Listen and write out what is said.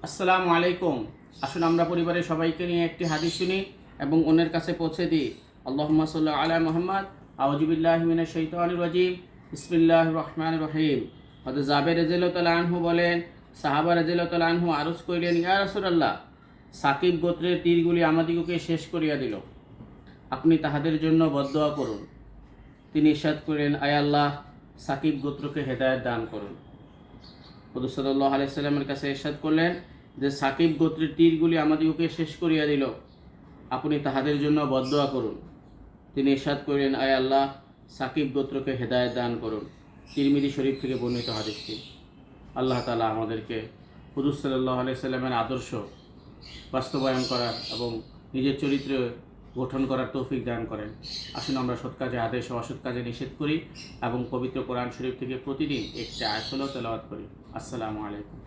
আসসালামু আলাইকুম। আসুন আমরা পরিবারের সবাইকে নিয়ে একটি হাদিস শুনি এবং অন্যের কাছে পৌঁছে দিই। আল্লাহুম্মা সাল্লি আলা মুহাম্মদ। আউযু বিল্লাহি মিনাশ শাইতানির রাজিম। বিসমিল্লাহির রহমানির রহিম। হযরত জাবের রাদিয়াল্লাহু তাআলা আনহু বলেন, সাহাবা রাদিয়াল্লাহু তাআলা আনহু আরজ করিলেন, ইয়া রাসূলুল্লাহ, সাকিব গোত্রের তীরগুলি আমাদিগকে শেষ করিয়া দিল, আপনি তাহাদের জন্য বদদোয়া করুন। তিনি ইরশাদ করিলেন, আয় আল্লাহ, সাকিব গোত্রকে হেদায়েত দান করুন। হুজুর সাল্লাল্লাহু আলাইহি সাল্লামের কাছে ইরশাদ করলেন যে সাকিব গোত্রের তীরগুলি আমাদিগকে শেষ করিয়া দিল, আপনি তাহাদের জন্য বদদোয়া করুন। তিনি ইরশাদ করিলেন, আয় আল্লাহ, সাকিব গোত্রকে হেদায়েত দান করুন। তিরমিজি শরীফ থেকে বর্ণিত হাদিসটি। আল্লাহ তাআলা আমাদেরকে হুজুর সাল্লাল্লাহু আলাইহি সাল্লামের আদর্শ বাস্তবায়ন করার এবং নিজের চরিত্র গঠন করার তৌফিক দান করেন। আসুন আমরা সৎ কাজে আদেশ ও অসৎ কাজে নিষেধ করি এবং পবিত্র কোরআন শরীফ থেকে প্রতিদিন একটি আয়াত হলেও তেলাওয়াত করি। আসসালামু আলাইকুম।